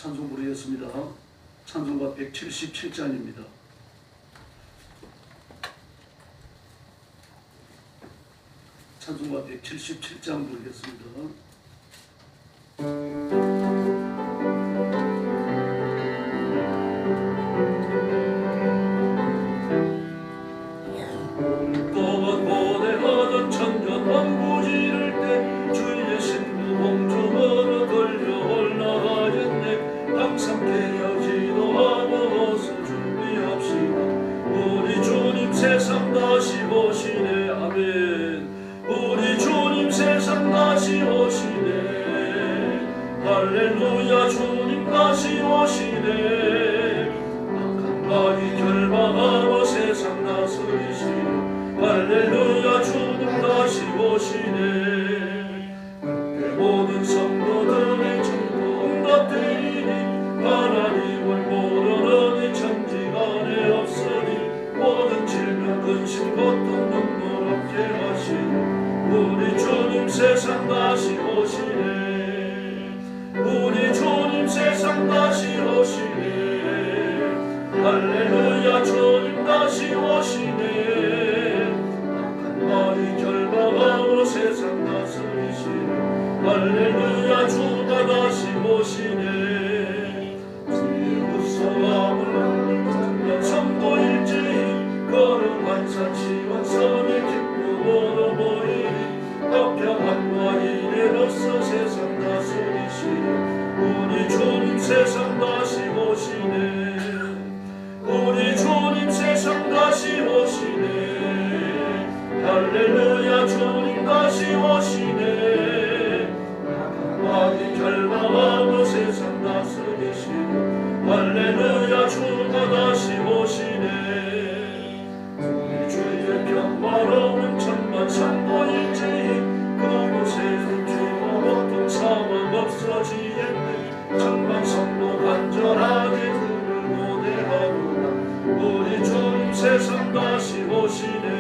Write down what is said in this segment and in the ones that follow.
찬송 부르겠습니다. 찬송가 177장입니다. 찬송가 177장 부르겠습니다. 또한 고대하던 천년 왕부 지를 때 주의 신부 공중으로 돌려 올라가겠네. 항상 깨어지도 하면서 준비합시다. 우리 주님 세상 다시 오시네. 아멘. 우리 주님 세상 다시 오시네. 할렐루야. 주님 다시 오시네. 악한 마귀 결박하고 세상 다스리시네. 할렐루야. 주님 다시 오시네. 그때 모든 성도들의 기도 응답되리니 하나님을 모르는 이 천지간에 없으니 모든 질병 근심 고통 눈물 없게 하시니 우리 주님 세상 다시 오시네. 우리 주님 세상 다시 오시네. 할렐루야. 주님 다시 오시네. 악한 마귀 결박하고 세상 다스리시네. 할렐루야. 주가 다시 오시네. 주의 구속함을 선도 일제히 거룩한 산 시원성의 기쁨으로 모이니 합평함과 이래로서 세상 다스리시네. 우리 주님 세상 다시 오시네. 우리 주님 세상 다시 오시네. 할렐루야. 주님 다시 오시네. 마귀 결박하고 세상 다스리시네. 할렐루야. 주가 다시 오시네. 우리 주의 평화로운 천만 산도일제히 그곳에서 죄와 고통 사망 없어지겠네. 천만 성도 간절하게 그를 노래하노라. 우리 주님 세상 다시 오시네.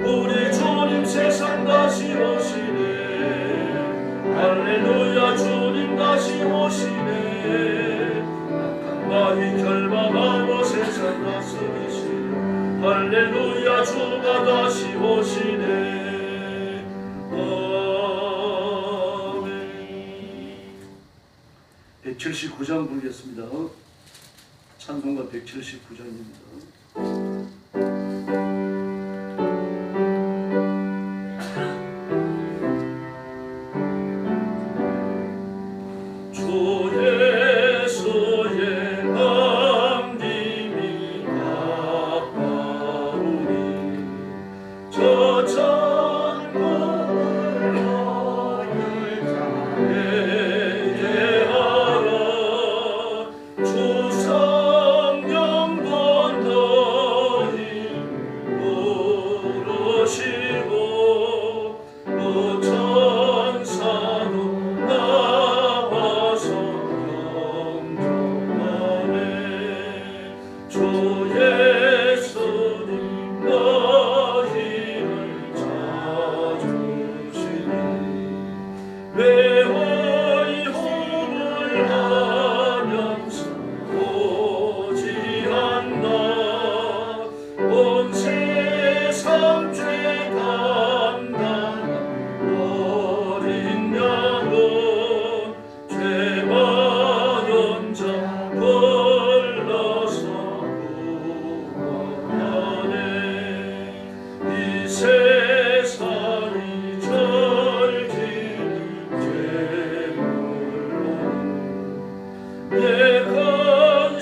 우리 주님 세상 다시 오시네. 할렐루야. 주님 다시 오시네. 악한 마귀 결박하고 세상 다스리시네. 할렐루야. 주가 다시 오시네. 아멘. 179장 부르겠습니다. 찬송가 179장입니다.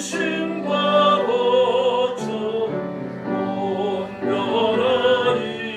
근심과 고통 못 면하리.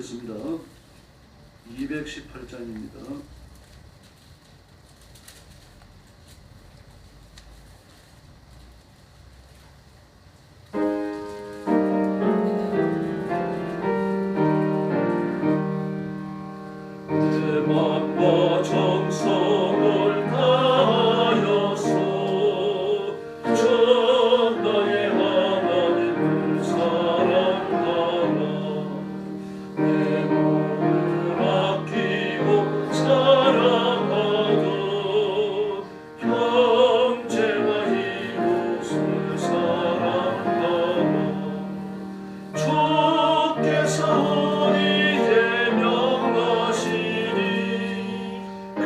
부르겠습니다. 218장입니다. 내 맘과 정성을 다하여서 전나의 하나님을 사랑하라. 내 몸을 아끼고 사랑하던 형제와 이웃을 사랑하라. 주께서 우리에게 명하시니 그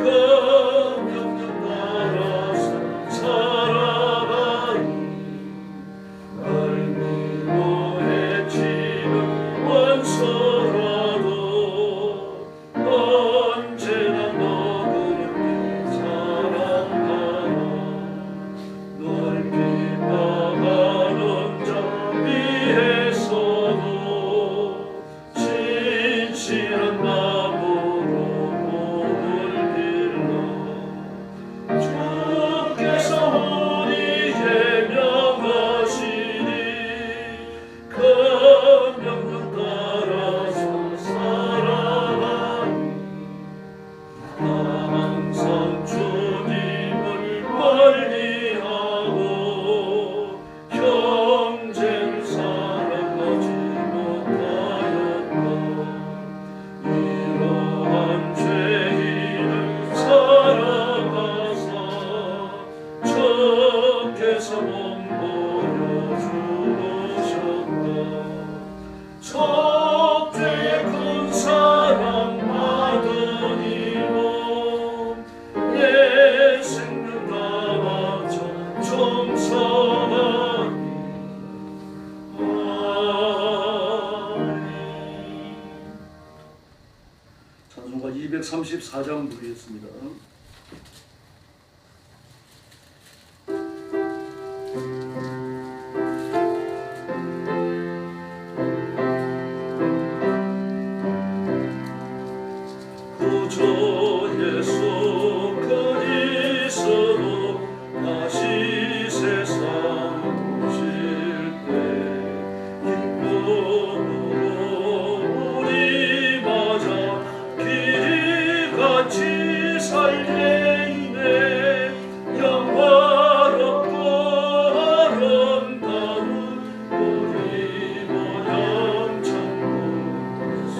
명령 따라서 살아가니 날 미워해치는 원수라도 언제나 너그럽게 사랑하라. 널 비방하는 자 위에서도 진실한 마음으로 복을 빌어. 주께서 우리에게 명하시니 그 명령 따라서 살아가니 항상 주님을 멀리하고 형제를 사랑하지 못하였다. 이러한 죄인을 사랑하사 주께서 몸보여 주셨다. 속죄의 큰 사랑 받으니 내 생명 다 바쳐 정성하니. 아멘. 찬송가 234장 부르겠습니다. 구주 예수 그리스도 다시 세상 오실 때 기쁨으로 우리 맞아 길이 같이 살 때이네. 영화롭고 아름다운 우리 모양 천국에서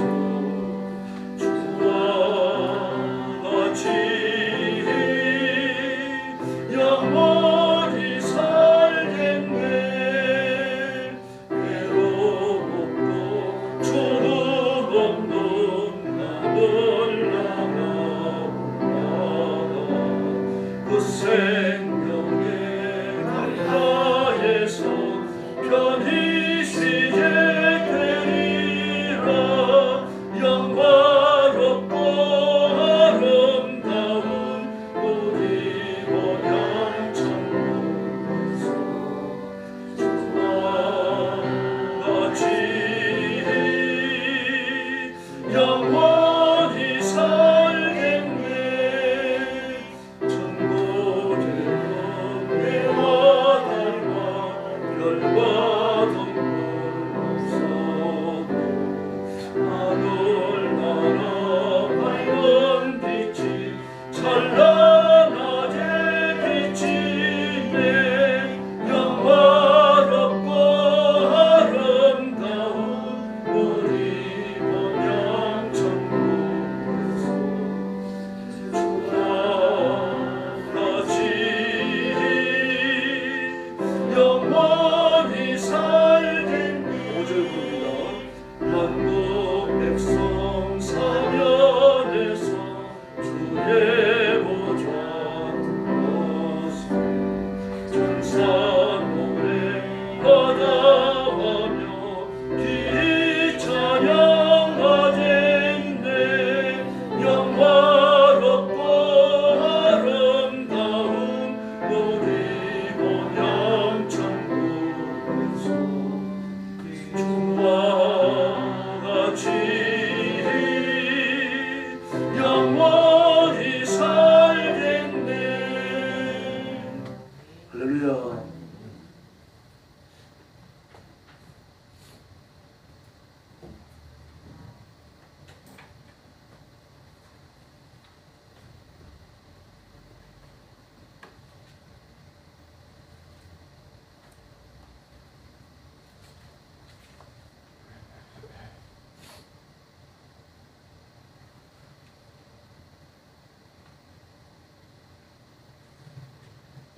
영원히 살겠네. 외롭고 주름 없는 나를 나가오라. 그 생명의 강가에서 편히 쉬게 되리라. 영화롭고 아름다운 우리 모양 천국에서 주와 같이 영원히 살겠네. 천국에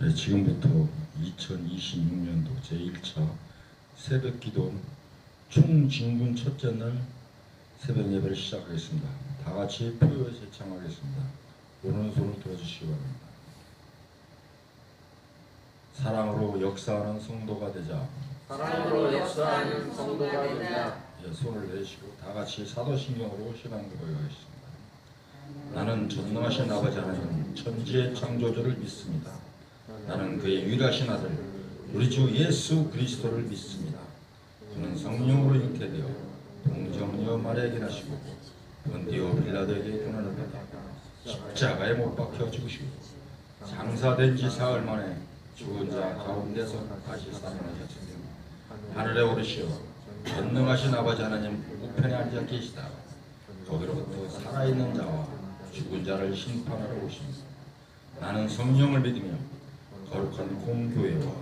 네, 지금부터 2026년도 제1차 새벽기도 총진군 첫째 날 새벽 예배를 시작하겠습니다. 다 같이 포효에 제창하겠습니다. 오른손을 들어주시기 바랍니다. 사랑으로 역사하는 성도가 되자. 사랑으로 역사하는 성도가 되자. 예, 손을 내시고 다 같이 사도신경으로 신앙 고백하겠습니다. 나는 전능하신 아버지 하나님 천지의 창조주를 믿습니다. 나는 그의 유일하신 아들 우리 주 예수 그리스도를 믿습니다. 그는 성령으로 잉태되어 동정녀 마리아에게 나시고 본디오 빌라도에게 고난을 받아 십자가에 못 박혀 죽으시고 장사된 지 사흘 만에 죽은 자 가운데서 다시 살아나셨으며 하늘에 오르시어 전능하신 아버지 하나님 우편에 앉아 계시다. 거기로부터 살아있는 자와 죽은 자를 심판하러 오십니다. 나는 성령을 믿으며 거룩한 공교회와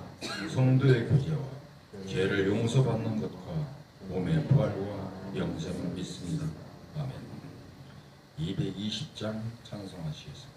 성도의 교제와 죄를 용서받는 것과 몸의 부활과 영생을 믿습니다. 아멘. 220장 찬송하시겠습니다.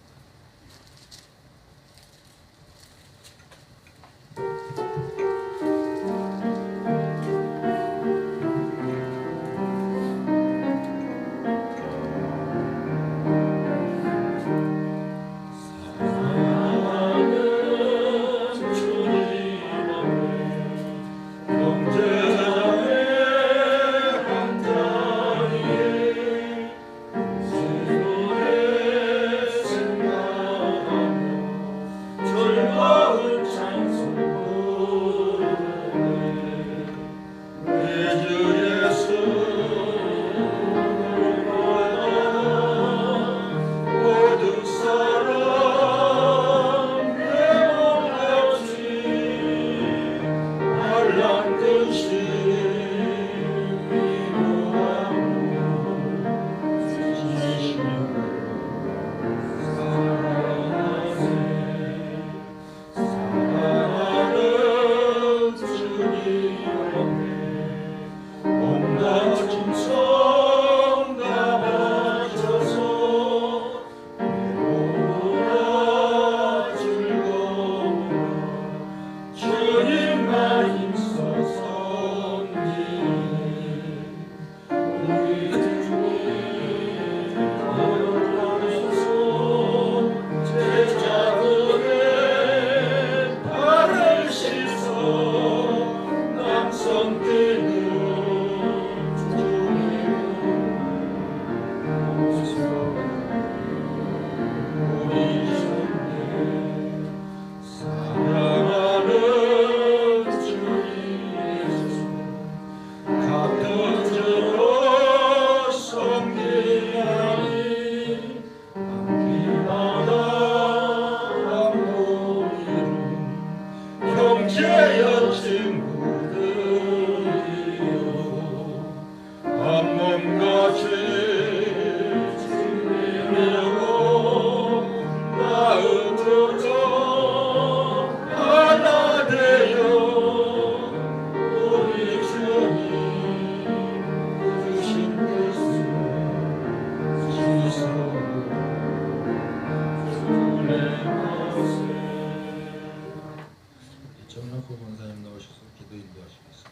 정락호 권사님 나오셔서 기도 인도하시겠습니다.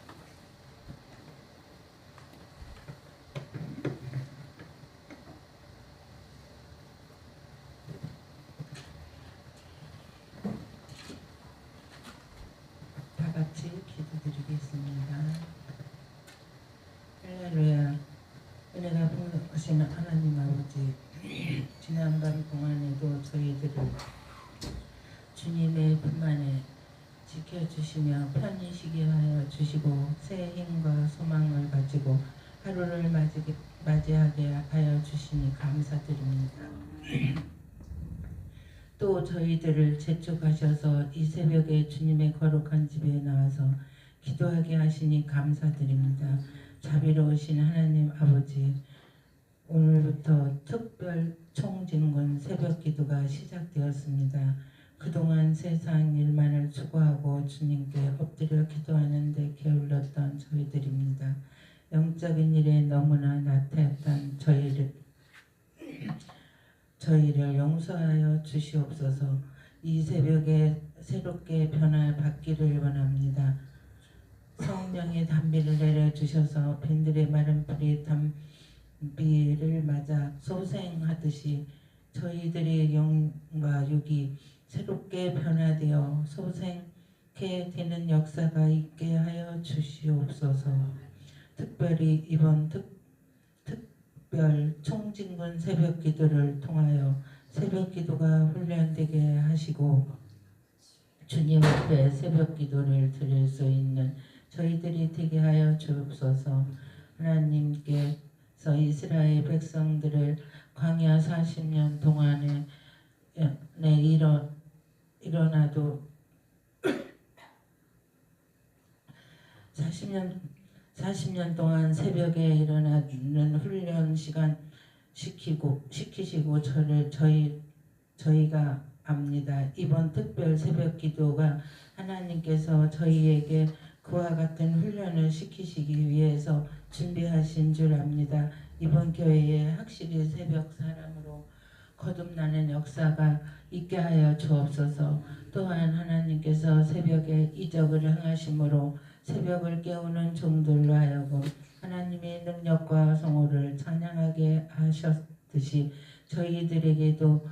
다 같이 기도드리겠습니다. 할렐루야. 은혜가 풍성하신 하나님 아버지, 지난 밤 동안에도 저희들을 주님의 품 안에 지켜주시며 편히 쉬게 하여 주시고 새 힘과 소망을 가지고 하루를 맞이하게 하여 주시니 감사드립니다. 또 저희들을 재촉하셔서 이 새벽에 주님의 거룩한 집에 나와서 기도하게 하시니 감사드립니다. 자비로우신 하나님 아버지, 오늘부터 특별 총진군 새벽 기도가 시작되었습니다. 그동안 세상 일만을 추구하고 주님께 엎드려 기도하는데 게을렀던 저희들입니다. 영적인 일에 너무나 나태했던 저희를 용서하여 주시옵소서. 이 새벽에 새롭게 변화받기를 원합니다. 성령의 단비를 내려주셔서 빈들의 마른 뿌리 단비를 맞아 소생하듯이 저희들의 영과 육이 새롭게 변화되어 소생케 되는 역사가 있게 하여 주시옵소서. 특별히 이번 특별 총진군 새벽기도를 통하여 새벽기도가 훈련되게 하시고 주님 앞에 새벽기도를 드릴 수 있는 저희들이 되게 하여 주옵소서. 하나님께서 이스라엘 백성들을 광야 40년 동안에 일어나도 40년 동안 새벽에 일어나는 훈련 시간 시키시고 저희가 압니다. 이번 특별 새벽 기도가 하나님께서 저희에게 그와 같은 훈련을 시키시기 위해서 준비하신 줄 압니다. 이번 교회에 확실히 새벽 사람으로 거듭나는 역사가 있게 하여 주옵소서. 또한 하나님께서 새벽에 이적을 행하심으로 새벽을 깨우는 종들로 하여금 하나님의 능력과 성호를 찬양하게 하셨듯이 저희들에게도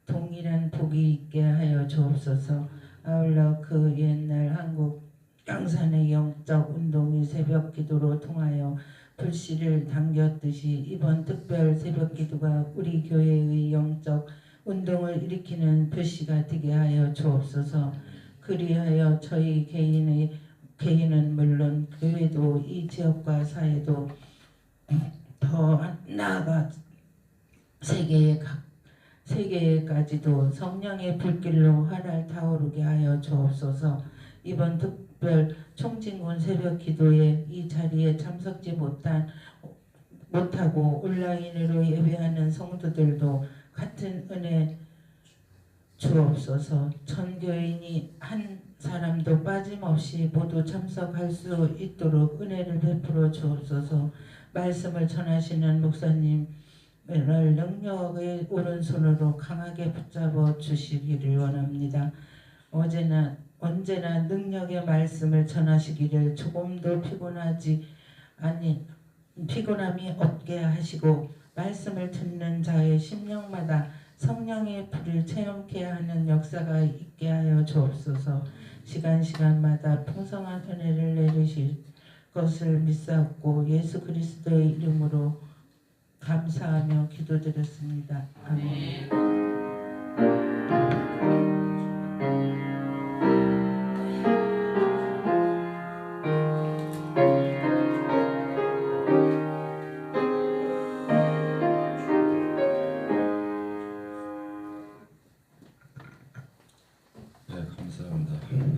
동일한 복이 있게 하여 주옵소서. 아울러 그 옛날 한국 양산의 영적 운동이 새벽 기도로 통하여 불씨를 당겼듯이 이번 특별 새벽 기도가 우리 교회의 영적 운동을 일으키는 불씨가 되게 하여 주옵소서. 그리하여 저희 개인은 물론 교회도 이 지역과 사회도 더 나아가 세계까지도 성령의 불길로 활활 타오르게 하여 주옵소서. 이번 특별 총진군 새벽 기도에 이 자리에 참석지 못하고 온라인으로 예배하는 성도들도 같은 은혜 주옵소서. 전교인이 한 사람도 빠짐없이 모두 참석할 수 있도록 은혜를 베풀어 주옵소서. 말씀을 전하시는 목사님을 능력의 오른손으로 강하게 붙잡아 주시기를 원합니다. 언제나 능력의 말씀을 전하시기를 조금도 피곤함이 없게 하시고 말씀을 듣는 자의 심령마다 성령의 불을 체험케 하는 역사가 있게 하여 주옵소서. 시간마다 풍성한 은혜를 내리실 것을 믿사옵고 예수 그리스도의 이름으로 감사하며 기도드렸습니다. 아멘.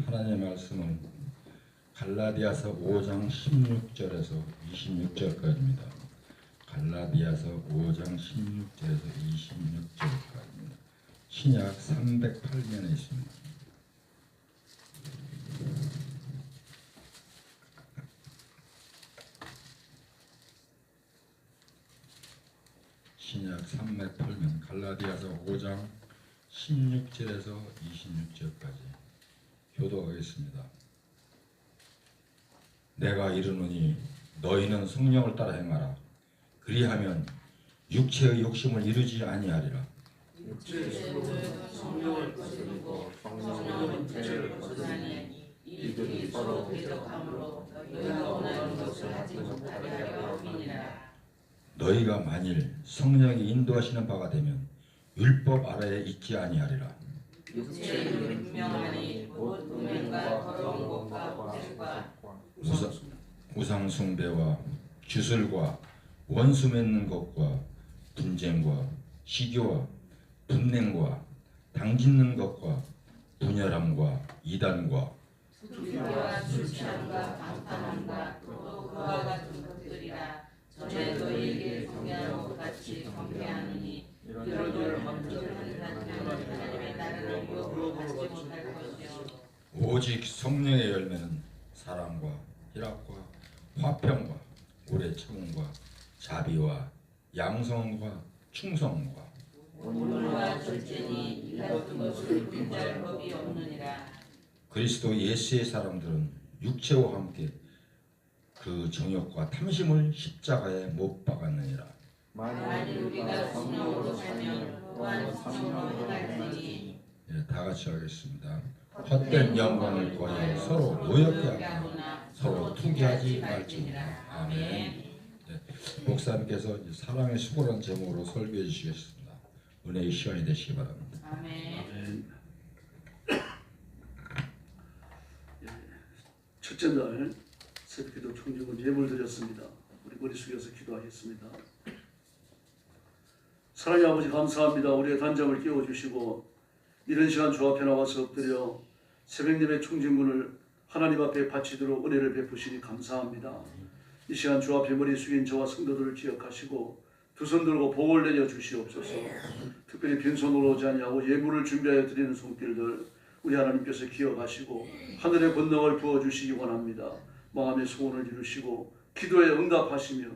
하나님의 말씀은 갈라디아서 5장 16절에서 26절까지입니다. 갈라디아서 5장 16절에서 26절까지입니다. 신약 308면에 있습니다. 신약 308면 갈라디아서 5장 16절에서 26절까지 교도하겠습니다. 내가 이르노니 너희는 성령을 따라 행하라. 그리하면 육체의 욕심을 이루지 아니하리라. 육체의 소욕은 성령을 거스르고 성령은 죄를 거스르니 이들이 서로 대적함으로 너희가 원하는 것을 하지 못하게 하려 함이니라. 너희가 만일 성령이 인도하시는 바가 되면 율법 아래에 있지 아니하리라. 육체의 분명하니 곧 음행과 더러운 것과 폭행과 우상 숭배와 주술과 원수 맺는 것과 분쟁과 시교와 분냉과 당짓는 것과 분열함과 이단과 수기와 술 취함과 방탕함과 또 그와 같은 것들이라. 전에 너희에게 경계하고 같이 경계하느니 이런 범죄를 하는 하나님의 나라를 유혹으로 받지 못할 것이요 오직 성령의 열매는 사랑과 희락과 화평과 오래 참음과 자비와 양성과 충성과 온유와 절제니 이가 같은 것을 빈잘 법이 없느니라. 그리스도 예수의 사람들은 육체와 함께 그 정욕과 탐심을 십자가에 못 박았느니라. 만일 우리가 성령으로 살면 또한 성령으로 살리니. 예, 다 같이 하겠습니다. 헛된 영광을 구하여 서로 노엽게 하거나 서로 투기하지 말지니라. 아멘. 네, 목사님께서 이제 사랑의 수고라는 제목으로 설교해 주시겠습니다. 은혜의 시간이 되시기 바랍니다. 아멘. 첫째 날 새벽기도 총정은 예물 드렸습니다. 우리 머리 숙여서 기도하겠습니다. 사랑의 아버지 감사합니다. 우리의 단잠을 깨워주시고 이런 시간 주 앞에 나와서 엎드려 새벽예배 총진군을 하나님 앞에 바치도록 은혜를 베푸시니 감사합니다. 이 시간 주 앞에 머리 숙인 저와 성도들을 기억하시고 두 손 들고 복을 내려 주시옵소서. 특별히 빈손으로 오지 아니하고 예물을 준비하여 드리는 손길들 우리 하나님께서 기억하시고 하늘의 권능을 부어주시기 원합니다. 마음의 소원을 이루시고 기도에 응답하시며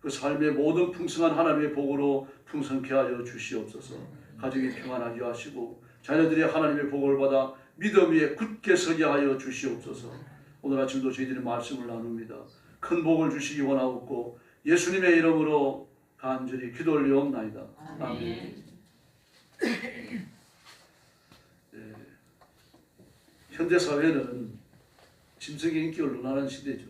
그 삶의 모든 풍성한 하나님의 복으로 풍성케 하여 주시옵소서. 가정이 평안하게 하시고 자녀들이 하나님의 복을 받아 믿음 위에 굳게 서게 하여 주시옵소서. 오늘 아침도 저희들이 말씀을 나눕니다. 큰 복을 주시기 원하옵고 예수님의 이름으로 간절히 기도 올리옵나이다. 아멘. 현대 사회는 짐승의 인격을 논하는 시대죠.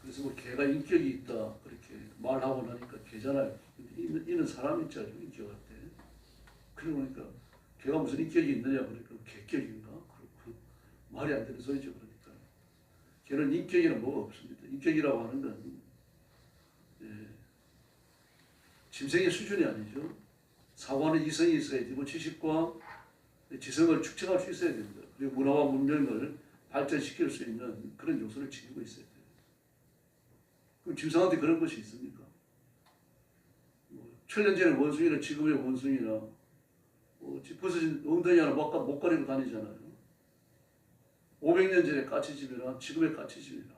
그래서 뭐 개가 인격이 있다 그렇게 말하고 나니까 개잖아요. 근데 이는 사람이 있지 않죠. 인격 같대. 그러니까 개가 무슨 인격이 있느냐 그러니까 개격인가? 그렇고 말이 안 되는 소리죠. 그러니까 개는 인격이란 뭐가 없습니다. 인격이라고 하는 건 짐승의 수준이 아니죠. 사고하는 이성이 있어야 되고 지식과 지성을 축적할 수 있어야 됩니다. 그리고 문화와 문명을 발전시킬 수 있는 그런 요소를 지니고 있어야 돼요. 그럼 짐승한테 그런 것이 있습니까? 천년전의 원숭이나 지금의 원숭이나 부서진 엉덩이 하나 못 가리고 다니잖아요. 500년 전에 까치집이나 지금의 까치집이나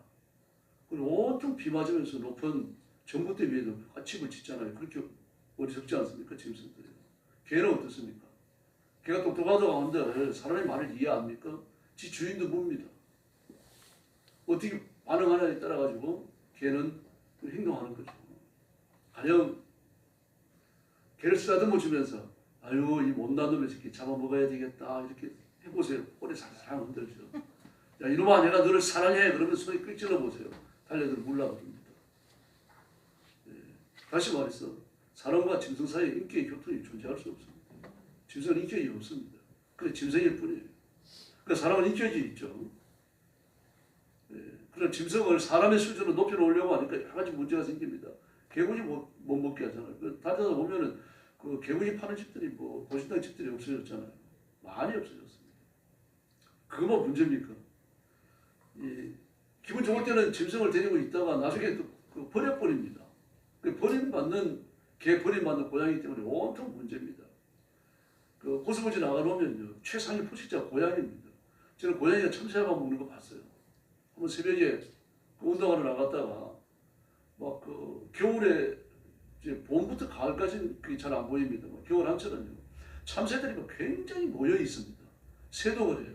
그리고 온통 비 맞으면서 높은 전봇대 위에도 집을 짓잖아요. 그렇게 어리석지 않습니까? 짐승들이. 개는 어떻습니까? 개가 똑똑하다고 한들 사람의 말을 이해합니까? 지 주인도 봅니다. 어떻게 반응하냐에 따라 가지고 개는 행동하는 거죠. 가령 개를 쓰다듬어 주면서 아유 이 못난 놈의 새끼 잡아먹어야 되겠다 이렇게 해보세요. 꼬리 살살 흔들죠. 야 이놈아 내가 너를 사랑해 그러면 소리 끄 찔러 보세요. 달려들어 물러갑니다. 다시 말해서 사람과 짐승 사이에 인격의 교통이 존재할 수 없습니다. 짐승은 인격이 없습니다. 그래 짐승일 뿐이에요. 그러니까 사람은 인격이 있죠. 그런 짐승을 사람의 수준으로 높여 놓으려고 하니까 여러 가지 문제가 생깁니다. 개구리 못 먹게 하잖아요. 다니다 보면은 그 개구리 파는 집들이 뭐 보신당 집들이 없어졌잖아요. 많이 없어졌습니다. 그거만 문제입니까? 기분 좋을 때는 짐승을 데리고 있다가 나중에 또 버려버립니다. 버림받는 개 버림받는 고양이 때문에 온통 문제입니다. 그 호수부지 나가놓으면요 최상위 포식자 고양이입니다. 저는 고양이가 참새만 먹는 거 봤어요. 한번 새벽에 그 운동하러 나갔다가 막 그 겨울에 이제 봄부터 가을까지는 그게 잘 안 보입니다. 겨울 한철은요 참새들이 굉장히 모여 있습니다. 새도 그래요.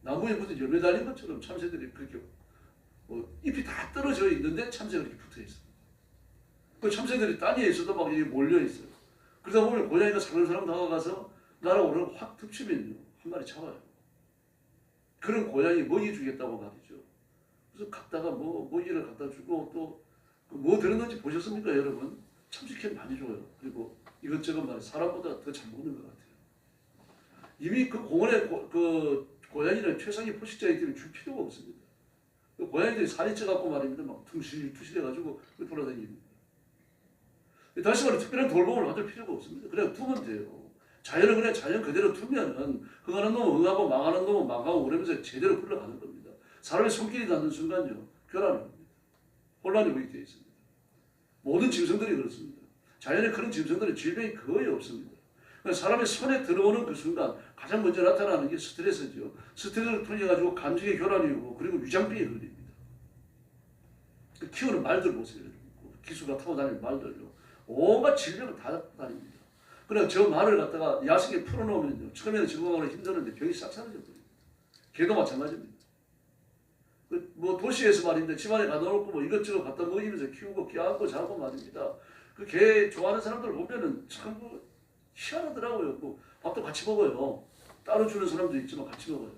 나무에 무슨 열매 달린 것처럼 참새들이 그렇게 잎이 다 떨어져 있는데 참새가 이렇게 붙어 있습니다. 그 참새들이 땅 위에 있어도 막 몰려 있어요. 그러다 보면 고양이가 사람사람 다가가서 날아오르면 확 덮치면요 한 마리 잡아요. 그런 고양이 먹이 주겠다고 말이죠. 그래서 갔다가 먹이를 갖다 주고 또 뭐 들었는지 보셨습니까 여러분? 참치캔 많이 줘요. 그리고 이것저것 말이에요. 사람보다 더 잘 먹는 것 같아요. 이미 그 공원에 그 고양이는 최상위 포식자이기 때문에 줄 필요가 없습니다. 그 고양이들이 살이 쪄갖고 말입니다. 막 퉁실퉁실해가지고 돌아다닙니다. 다시 말해 특별한 돌봄을 받을 필요가 없습니다. 그냥 두면 돼요. 자연은 그냥 자연 그대로 두면은 흥하는 놈은 흥하고 망하는 놈은 망하고 그러면서 제대로 흘러가는 겁니다. 사람의 손길이 닿는 순간요 결함이 옵니다. 혼란이 오게 되어 있습니다. 모든 짐승들이 그렇습니다. 자연에 그런 짐승들은 질병이 거의 없습니다. 그러니까 사람의 손에 들어오는 그 순간 가장 먼저 나타나는 게 스트레스죠. 스트레스를 통해 가지고 감정의 교란이 오고 그리고 위장병에 걸립니다. 그 키우는 말들 보세요. 기수가 타고 다니는 말들요. 온갖 질병을 다 다닙니다. 그러나 저 말을 갖다가 야식에 풀어놓으면요. 처음에는 적응하기가 힘드는데 병이 싹 사라져 버려요. 개도 마찬가지입니다. 뭐 도시에서 말입니다. 집안에 가다 놓고 뭐 이것저것 갖다 먹이면서 키우고 껴안고 자고 말입니다. 그 개 좋아하는 사람들 보면은 참 희한하더라고요. 뭐 밥도 같이 먹어요. 따로 주는 사람도 있지만 같이 먹어요.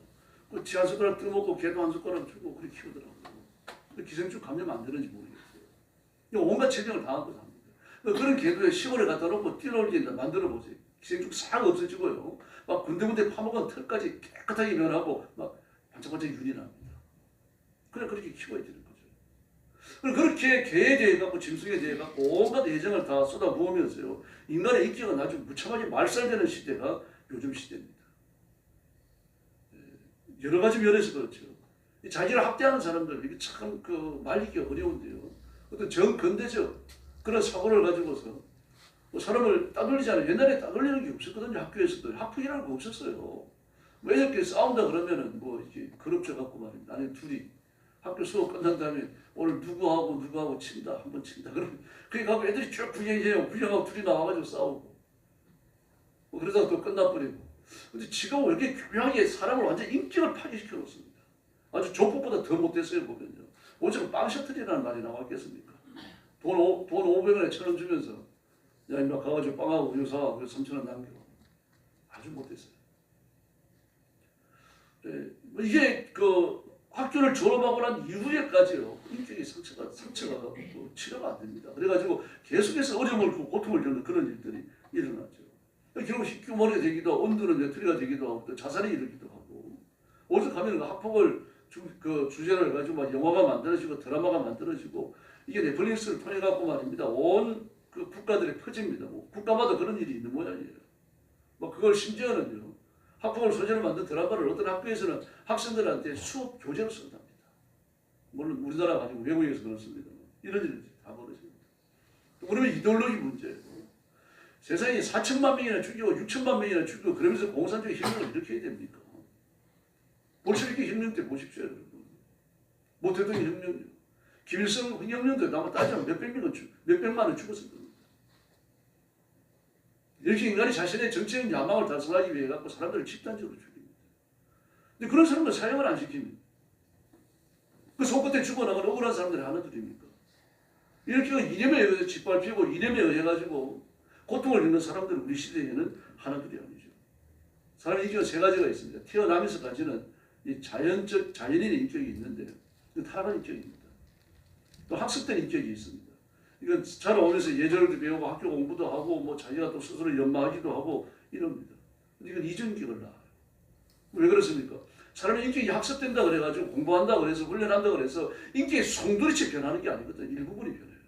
지 한 숟가락 뜯어먹고 개도 한 숟가락 주고 그렇게 키우더라고요. 기생충 감염 안 되는지 모르겠어요. 온갖 체경을 당하고 삽니다. 그런 개도에 시골에 갖다 놓고 뛰어놀게 만들어 보세요. 기생충 싹 없어지고요. 막 군데군데 파먹은 털까지 깨끗하게 변하고 막 반짝반짝 윤이 납니다. 그래 그렇게 키워야 되는 거죠. 그렇게 개에 대해 갖고 짐승에 대해 갖고 온갖 애정을 다 쏟아부으면서요. 인간의 인기가 아주 무참하게 말살되는 시대가 요즘 시대입니다. 여러 가지 면에서 그렇죠. 자기를 학대하는 사람들 이게 참 말리기가 어려운데요. 어떤 정근대적 그런 사고를 가지고서 뭐 사람을 따돌리잖아요. 옛날에 따돌리는 게 없었거든요. 학교에서도 학폭이라는 거 없었어요. 뭐 이렇게 싸운다 그러면은 뭐 이렇게 그룹져 갖고 말입니다. 아니 둘이 학교 수업 끝난 다음에 오늘 누구하고 친다 한번 친다 그러면 그게 갖고 애들이 쭉 구경해요. 구경하고 둘이 나와가지고 싸우고 뭐 그러다가 또 끝나버리고. 근데 지금 왜 이렇게 교묘하게 사람을 완전 인격을 파괴시켜 놓습니다. 아주 조폭보다 더 못됐어요 보면요. 오직 빵 셔틀이라는 말이 나왔겠습니까? 돈 500원에 1,000원 주면서 야 임마 가가지고 빵하고 우유 사와 3,000원 남겨. 아주 못됐어요. 네, 이게 학교를 졸업하고 난 이후에까지요 인격의 상처가 치료가 안 됩니다. 그래가지고 계속해서 어려움을 고통을 주는 그런 일들이 일어나죠. 결국 식구머리가 되기도 하고 온두는 뇌트리가 되기도 하고 또 자살이 일어나기도 하고 오죽하면 학폭을 주제를 가지고 막 영화가 만들어지고 드라마가 만들어지고 이게 넷플릭스를 통해 갖고 말입니다. 온 국가들에 퍼집니다. 뭐 국가마다 그런 일이 있는 모양이에요. 뭐 그걸 심지어는요 학폭을 소재로 만든 드라마를 어떤 학교에서는 학생들한테 수업 교재로 쓴답니다. 물론 우리나라가 아니고 외국에서 그렇습니다. 이런 일이 다 벌어집니다. 그러면 이데올로기 문제예요. 세상에 4천만 명이나 죽이고 6천만 명이나 죽이고 그러면서 공산주의 혁명을 일으켜야 됩니까? 볼셰비키 혁명 때 보십시오. 여러분. 모 대통령 혁명요. 김일성 혁명도 아마 따지면 몇백만 원 죽었을 겁니다. 이렇게 인간이 자신의 정치적 야망을 달성하기 위해 갖고 사람들을 집단적으로 죽입니다. 근데 그런 사람들 사형을 안 시킵니다. 그 손끝에 죽어나간 억울한 사람들이 하나둘입니까? 이렇게 이념에 의해서 짓밟히고 이념에 의해 가지고 고통을 겪는 사람들은 우리 시대에는 하나둘이 아니죠. 사람의 인격은 세 가지가 있습니다. 태어나면서 가지는 이 자연인의 인격이 있는데 타락한 인격입니다. 또 학습된 인격이 있습니다. 이건 자라오면서 예절도 배우고 학교 공부도 하고 뭐 자기가 또 스스로 연마하기도 하고 이럽니다. 이건 이중인격을 낳아요. 왜 그렇습니까? 사람의 인격이 학습된다 그래가지고 공부한다 그래서 훈련한다 그래서 인격이 송두리째 변하는 게 아니거든요. 일부분이 변해요.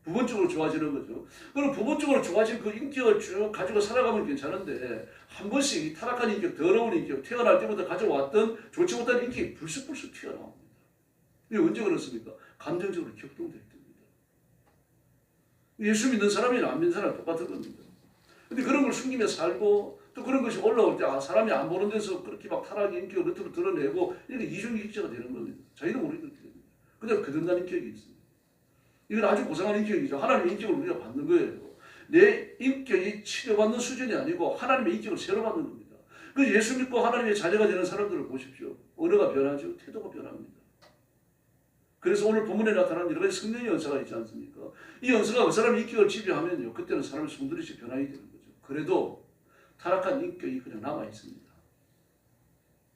부분적으로 좋아지는 거죠. 그럼 부분적으로 좋아진 그 인격을 쭉 가지고 살아가면 괜찮은데 한 번씩 이 타락한 인격, 더러운 인격, 태어날 때부터 가져왔던 좋지 못한 인격이 불쑥불쑥 튀어나옵니다. 이게 언제 그렇습니까? 감정적으로 격동될 때입니다. 예수 믿는 사람이나 안 믿는 사람이 똑같은 겁니다. 근데 그런 걸 숨기며 살고 또 그런 것이 올라올 때 사람이 안 보는 데서 그렇게 막 타락의 인격을 겉으로 드러내고 이렇게 이중인격자가 되는 겁니다. 자기도 모르게 그렇게 됩니다. 그냥 거듭난 인격이 있습니다. 이건 아주 고상한 인격이죠. 하나님의 인격을 우리가 받는 거예요. 내 인격이 치료받는 수준이 아니고 하나님의 인격을 새로 받는 겁니다. 그래서 예수 믿고 하나님의 자녀가 되는 사람들을 보십시오. 언어가 변하죠. 태도가 변합니다. 그래서 오늘 본문에 나타난 여러 가지 성령의 은사가 있지 않습니까? 이 은사가 그 사람의 인격을 지배하면요. 그때는 사람의 송두리째 변하게 되는 거죠. 그래도 타락한 인격이 그냥 남아 있습니다.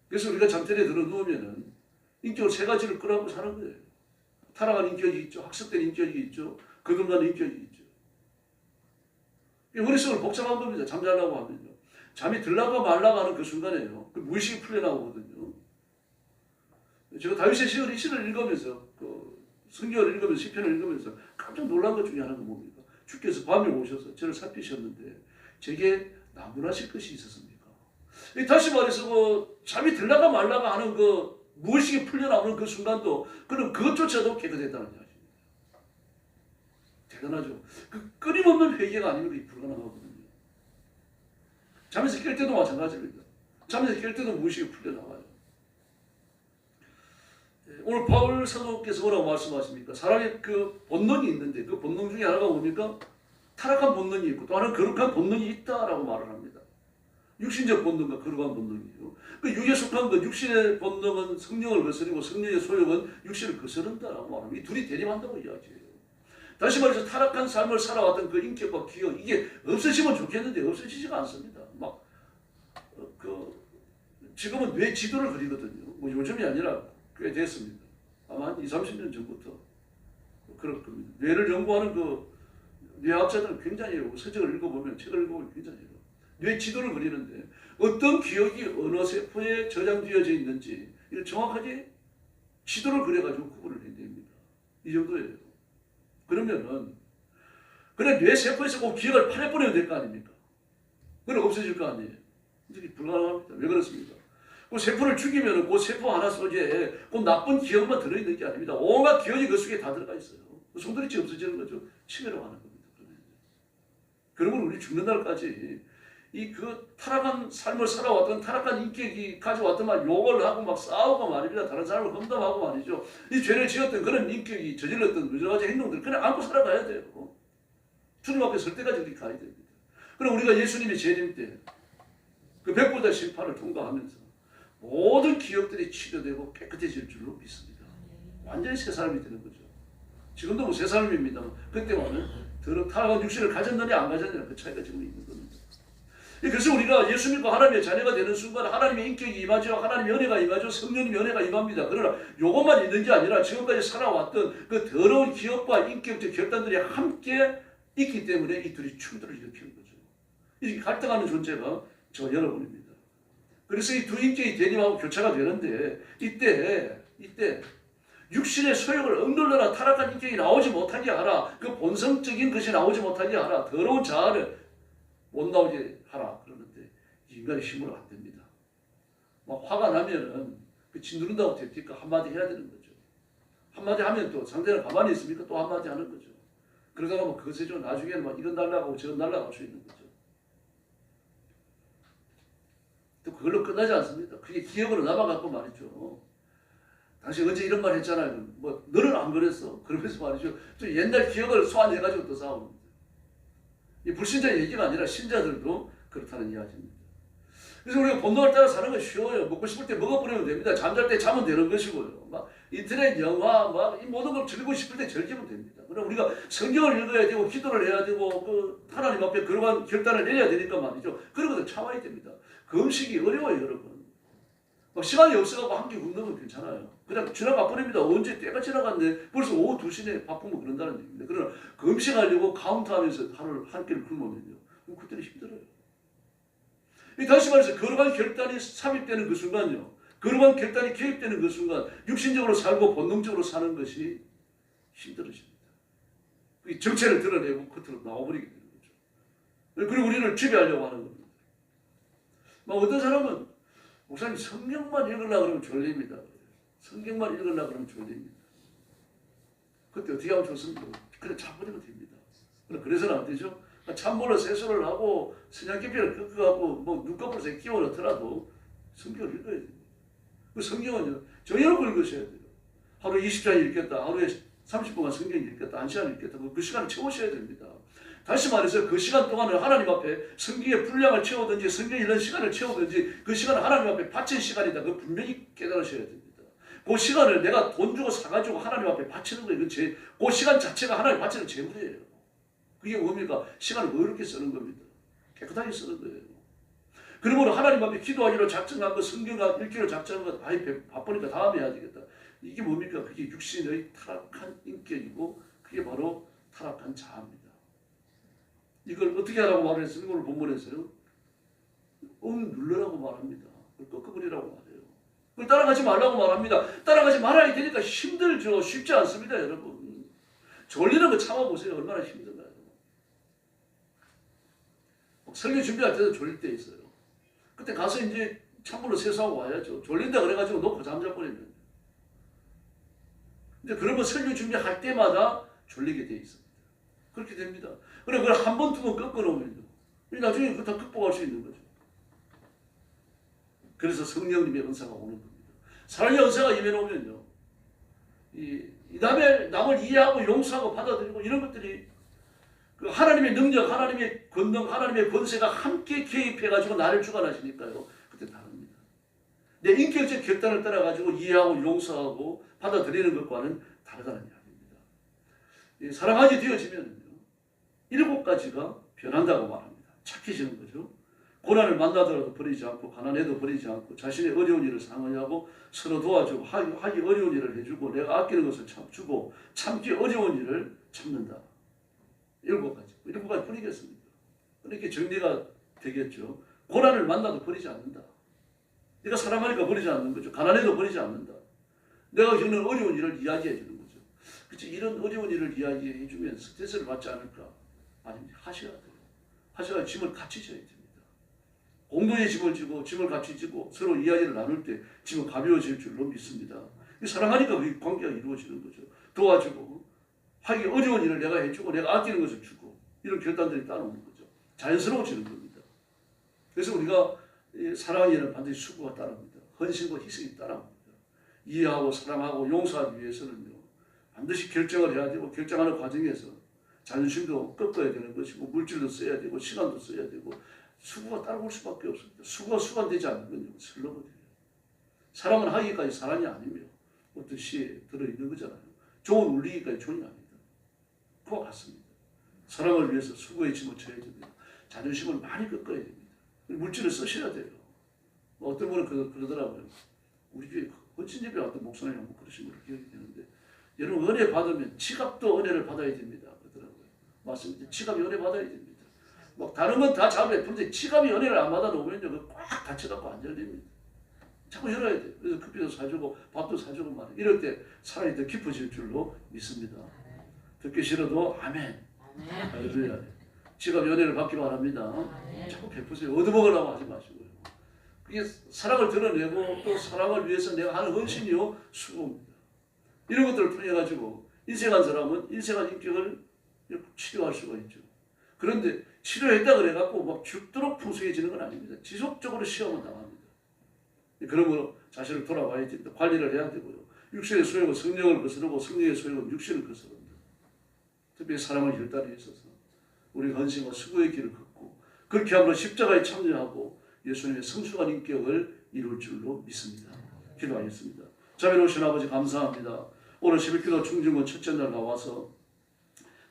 그래서 우리가 잠자리에 들어 누우면은 인격을 세 가지를 끌어안고 사는 거예요. 타락한 인격이 있죠. 학습된 인격이 있죠. 거듭난 인격이 있죠. 머릿속을 복잡한 겁니다. 잠자려고 하면요. 잠이 들라고 말라고 하는 그 순간에요. 그 무의식이 풀려나오거든요. 제가 다윗의 시를 읽으면서 성경을 읽으면서 시편을 읽으면서 깜짝 놀란 것 중에 하나가 뭡니까? 주께서 밤에 오셔서 저를 살피셨는데 제게 나무라실 것이 있었습니까? 다시 말해서 잠이 들라가 말라가 하는 무의식이 풀려나오는 그 순간도 그는 그것조차도 깨끗했다는 이야기입니다. 대단하죠. 끊임없는 회개가 아니면 그게 불가능하거든요. 잠에서 깰 때도 마찬가지입니다. 잠에서 깰 때도 무의식이 풀려나와요. 오늘 바울 사도께서 뭐라고 말씀하십니까? 사람의 그 본능이 있는데 그 본능 중에 하나가 뭡니까? 타락한 본능이 있고 또 하나는 거룩한 본능이 있다라고 말을 합니다. 육신적 본능과 거룩한 본능이에요. 그 육에 속한 것, 육신의 본능은 성령을 거스르고 성령의 소욕은 육신을 거스른다라고 말합니다. 이 둘이 대립한다고 이야기해요. 다시 말해서 타락한 삶을 살아왔던 그 인격과 기억, 이게 없어지면 좋겠는데 없어지지가 않습니다. 지금은 뇌 지도를 그리거든요. 뭐 요즘이 아니라 꽤 됐습니다. 아마 한 20-30년 전부터 그럴 겁니다. 뇌를 연구하는 그 뇌학자들은 굉장히 서적을 읽어보면, 책을 읽어보면 굉장히 뇌 지도를 그리는데 어떤 기억이 어느 세포에 저장되어져 있는지 이를 정확하게 지도를 그려가지고 구분을 해야 됩니다. 이 정도예요. 그러면은 그래 뇌 세포에서 꼭 기억을 파내버려야 될 거 아닙니까? 그럼 없어질 거 아니에요. 이게 불가능합니다. 왜 그렇습니까? 그 세포를 죽이면 그 세포 하나 속에 그 나쁜 기억만 들어있는 게 아닙니다. 온갖 기억이 그 속에 다 들어가 있어요. 그 손들이치 없어지는 거죠. 치매라고 하는 겁니다. 그러면 우리 죽는 날까지 그 타락한 삶을 살아왔던 타락한 인격이 가져왔던 막 욕을 하고 막 싸우고 말입니다. 다른 사람을 험담하고 말이죠. 이 죄를 지었던 그런 인격이 저질렀던 여러 가지 행동들 그냥 안고 살아가야 돼요. 주님 앞에 설 때까지 그렇게 가야 됩니다. 그럼 우리가 예수님의 재림 때 그 백보다 심판을 통과하면서 모든 기억들이 치료되고 깨끗해질 줄로 믿습니다. 완전히 새 사람이 되는 거죠. 지금도 뭐 새 사람입니다. 그때와는 타락한 육신을 가졌느냐 안 가졌느냐 그 차이가 지금 있는 겁니다. 그래서 우리가 예수 믿고 하나님의 자녀가 되는 순간 하나님의 인격이 임하죠. 하나님의 은혜가 임하죠. 성령님의 은혜가 임합니다. 그러나 이것만 있는 게 아니라 지금까지 살아왔던 그 더러운 기억과 인격적 결단들이 함께 있기 때문에 이 둘이 충돌을 일으키는 거죠. 이 갈등하는 존재가 저 여러분입니다. 그래서 이 두 인격이 대립하고 교차가 되는데 이때 육신의 소욕을 억눌러라. 타락한 인격이 나오지 못하게 하라. 그 본성적인 것이 나오지 못하게 하라. 더러운 자아를 못 나오게 하라. 그러는데 인간의 힘으로 안 됩니다. 막 화가 나면은 그 짓누른다고 됩니까? 한마디 해야 되는 거죠. 한마디 하면 또 상대는 가만히 있습니까? 또 한마디 하는 거죠. 그러다가 뭐 거세죠. 나중에는 막 이건 날라가고 저건 날라갈 수 있는 거죠. 또 그걸로 끝나지 않습니다. 그게 기억으로 남아갖고 말이죠. 당신 언제 이런 말 했잖아요. 뭐 너는 안 그랬어. 그러면서 말이죠. 또 옛날 기억을 소환해가지고 또 싸웁니다. 이 불신자 얘기가 아니라 신자들도 그렇다는 이야기입니다. 그래서 우리가 본능을 따라 사는 건 쉬워요. 먹고 싶을 때 먹어버리면 됩니다. 잠잘 때 자면 되는 것이고요. 막 인터넷 영화 막 이 모든 걸 즐기고 싶을 때 즐기면 됩니다. 그럼 우리가 성경을 읽어야 되고 기도를 해야 되고 그 하나님 앞에 그러한 결단을 내려야 되니까 말이죠. 그런 것들 참아야 됩니다. 그 음식이 어려워요, 여러분. 막 시간이 없어가고 한 끼 굶는 건 괜찮아요. 그냥 지나가 버립니다. 언제 때가 지나갔네. 벌써 오후 2시에 바쁘면 그런다는 얘기입니다. 그러나 그 음식 하려고 카운트하면서 하루를 한 끼를 굶으면요. 그때는 힘들어요. 다시 말해서 거룩한 결단이 삽입되는 그 순간요. 거룩한 결단이 개입되는 그 순간 육신적으로 살고 본능적으로 사는 것이 힘들어집니다. 정체를 드러내고 겉으로 나와버리게 되는 거죠. 그리고 우리를 지배하려고 하는 겁니다. 막 어떤 사람은 목사님 성경만 읽으려고 그러면 졸립니다. 성경만 읽으려고 그러면 졸립니다. 그때 어떻게 하면 좋습니까? 그냥 자버리면 됩니다. 그래서는 안 되죠. 찬물로 세수를 하고 성냥개비를 꺾어갖고 뭐 눈꺼풀을 끼워 넣더라도 성경을 읽어야 됩니다. 그 성경은요 정해놓고 읽으셔야 돼요. 하루에 20장 읽겠다. 하루에 30분간 성경 읽겠다. 1시간 읽겠다. 그 시간을 채우셔야 됩니다. 다시 말해서 그 시간 동안을 하나님 앞에 성경의 분량을 채우든지 성경 읽는 시간을 채우든지 그 시간은 하나님 앞에 바친 시간이다. 그 분명히 깨달으셔야 됩니다. 그 시간을 내가 돈 주고 사가지고 하나님 앞에 바치는 거예요. 그 시간 자체가 하나님 바치는 재물이에요. 그게 뭡니까? 시간을 어렵게 쓰는 겁니다. 깨끗하게 쓰는 거예요. 그러므로 하나님 앞에 기도하기로 작정한 것, 성경 읽기로 작정한 것, 아이 바쁘니까 다음에 해야 되겠다. 이게 뭡니까? 그게 육신의 타락한 인격이고 그게 바로 타락한 자아입니다. 이걸 어떻게 하라고 말을 했습니까? 오늘 본문에서요. 눌러라고 말합니다. 꺾어버리라고 말해요. 그걸 따라가지 말라고 말합니다. 따라가지 말아야 되니까 힘들죠. 쉽지 않습니다, 여러분. 졸리는 거 참아보세요. 얼마나 힘든가요. 설교 준비할 때도 졸릴 때 있어요. 그때 가서 이제 찬물로 세수하고 와야죠. 졸린다 그래가지고 놓고 잠자버리면. 이제 그러면 설교 준비할 때마다 졸리게 돼 있습니다. 그렇게 됩니다. 그래, 그걸 한 번, 두 번 꺾어놓으면요. 나중에 그거 다 극복할 수 있는 거죠. 그래서 성령님의 은사가 오는 겁니다. 사랑의 은사가 임해놓으면요. 남을 이해하고 용서하고 받아들이고 이런 것들이 그 하나님의 능력, 하나님의 권능, 하나님의 권세가 함께 개입해가지고 나를 주관하시니까요. 그때 다릅니다. 내 인격적 결단을 따라가지고 이해하고 용서하고 받아들이는 것과는 다르다는 이야기입니다. 사랑하게 되어지면요 7가지가 변한다고 말합니다. 착해지는 거죠. 고난을 만나더라도 버리지 않고 가난해도 버리지 않고 자신의 어려운 일을 상의하고 서로 도와주고 하기 어려운 일을 해주고 내가 아끼는 것을 참주고 참기 어려운 일을 참는다. 7가지 뿐이겠습니까? 그렇게 정리가 되겠죠. 고난을 만나도 버리지 않는다. 네가 사랑하니까 버리지 않는 거죠. 가난해도 버리지 않는다. 내가 겪는 어려운 일을 이야기해 주는 거죠. 그렇지, 이런 어려운 일을 이야기해 주면 스트레스를 받지 않을까? 아닙니다. 하셔야 돼요. 하셔야 짐을 같이 져야 됩니다. 공동의 짐을 지고 짐을 같이 지고 서로 이야기를 나눌 때 짐은 가벼워질 줄로 믿습니다. 사랑하니까 그 관계가 이루어지는 거죠. 도와주고 하기 어려운 일을 내가 해주고 내가 아끼는 것을 주고 이런 결단들이 따라오는 거죠. 자연스러워지는 겁니다. 그래서 우리가 사랑하는 일은 반드시 수고가 따릅니다. 헌신과 희생이 따릅니다. 이해하고 사랑하고 용서하기 위해서는요 반드시 결정을 해야 되고 결정하는 과정에서 자존심도 꺾어야 되는 것이고 물질도 써야 되고 시간도 써야 되고 수고가 따라올 수밖에 없습니다. 수고가 수반되지 않으면 슬러거든요. 사랑은 하기까지 사랑이 아니며 어떤 시에 들어있는 거잖아요. 종은 울리기까지 종이 아니다. 그와 같습니다. 사랑을 위해서 수고의 짐을 져야 됩니다. 자존심을 많이 꺾어야 됩니다. 물질을 쓰셔야 돼요. 어떤 분은 그러더라고요. 우리 교회 헌신예배 왔던 목사님이 한번 그러신 걸 기억이 되는데 여러분 은혜 받으면 지갑도 은혜를 받아야 됩니다. 그러더라고요. 맞습니다. 지갑이 은혜 받아야 됩니다. 막 다른 건 다 잘 베푸는데 지갑이 은혜를 안 받아 놓으면요 꽉 닫혀갖고 안 열립니다. 자꾸 열어야 돼요. 그래서 커피도 사주고 밥도 사주고 말이에요. 이럴 때 사랑이 더 깊어질 줄로 믿습니다. 듣기 싫어도 아멘. 할렐루야. 지갑 은혜를 받기 바랍니다. 자꾸 베푸세요. 얻어먹으려고 하지 마시고요. 그게 사랑을 드러내고 또 사랑을 위해서 내가 하는 헌신이요 수고입니다. 이런 것들을 통해 가지고 인생한 사람은 인생한 인격을 치료할 수가 있죠. 그런데 치료했다 그래갖고 막 죽도록 풍성해지는 건 아닙니다. 지속적으로 시험을 당합니다. 그러므로 자신을 돌아봐야 됩니다. 관리를 해야 되고요. 육신의 소욕은 성령을 거스르고 성령의 소욕은 육신을 거스릅니다. 특별히 사랑을 결단에 있어서 우리 헌신과 수고의 길을 걷고 그렇게 함으로 십자가에 참여하고 예수님의 성숙한 인격을 이룰 줄로 믿습니다. 기도하겠습니다. 자비로우신 아버지 감사합니다. 오늘 11기도 충중은 첫째 날 나와서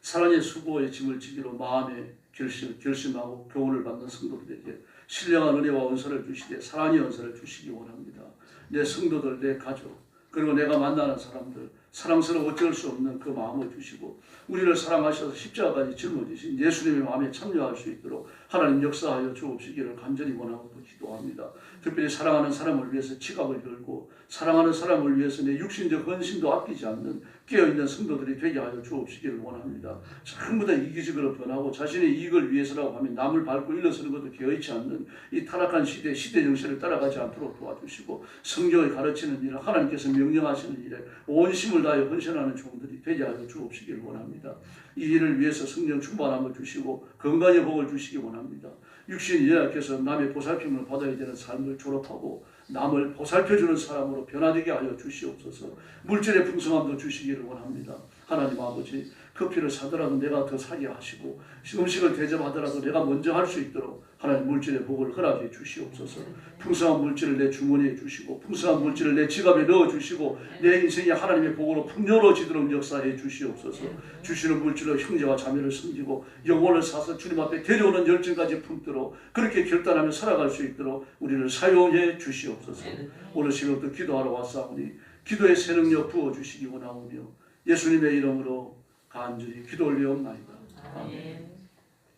사랑의 수고의 짐을 지기로 마음에 결심하고 교훈을 받는 성도들에게 신령한 은혜와 은사를 주시되 사랑의 은사를 주시기 원합니다. 내 성도들, 내 가족, 그리고 내가 만나는 사람들 사랑스러워 어쩔 수 없는 그 마음을 주시고 우리를 사랑하셔서 십자가까지 짊어지신 예수님의 마음에 참여할 수 있도록 하나님 역사하여 주옵시기를 간절히 원하고 기도합니다. 특별히 사랑하는 사람을 위해서 지갑을 열고 사랑하는 사람을 위해서 내 육신적 헌신도 아끼지 않는 깨어있는 성도들이 되게 하여 주옵시기를 원합니다. 전부 다 이기적으로 변하고 자신의 이익을 위해서라고 하면 남을 밟고 일어서는 것도 개의치 않는 이 타락한 시대 정신을 따라가지 않도록 도와주시고 성경을 가르치는 일을 하나님께서 명령하시는 일에 온 힘을 다하여 헌신하는 종들이 되게 하여 주옵시기를 원합니다. 이 일을 위해서 성령 충만함을 주시고 건강의 복을 주시기 원합니다. 육신이 연약해서 남의 보살핌을 받아야 되는 삶을 졸업하고 남을 보살펴주는 사람으로 변화되게 하여 주시옵소서. 물질의 풍성함도 주시기를 원합니다. 하나님 아버지 커피를 사더라도 내가 더 사게 하시고 음식을 대접하더라도 내가 먼저 할 수 있도록 하나님 물질의 복을 허락해 주시옵소서. 풍성한 물질을 내 주머니에 주시고 풍성한 물질을 내 지갑에 넣어주시고 내 인생이 하나님의 복으로 풍요로워지도록 역사해 주시옵소서. 주시는 물질로 형제와 자매를 섬기고 영혼을 사서 주님 앞에 데려오는 열정까지 품도록 그렇게 결단하며 살아갈 수 있도록 우리를 사용해 주시옵소서. 오늘 새벽도 기도하러 왔사오니 기도의 새 능력 부어주시기 원하오며 예수님의 이름으로 간절히 기도 올리옵나이다. 아멘.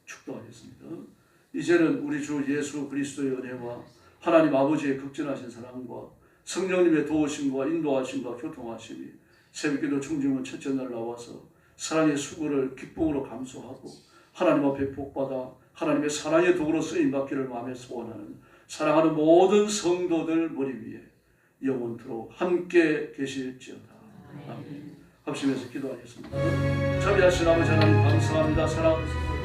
축도하겠습니다. 이제는 우리 주 예수 그리스도의 은혜와 하나님 아버지의 극진하신 사랑과 성령님의 도우심과 인도하심과 교통하심이 새벽기도 충중은 첫째 날 나와서 사랑의 수고를 기쁨으로 감수하고 하나님 앞에 복받아 하나님의 사랑의 도구로 쓰임받기를 마음에 소원하는 사랑하는 모든 성도들 머리 위에 영원토록 함께 계실지어다. 아멘. 합심해서 기도하겠습니다. 자비하신 아버지 하나님 감사합니다. 사랑하는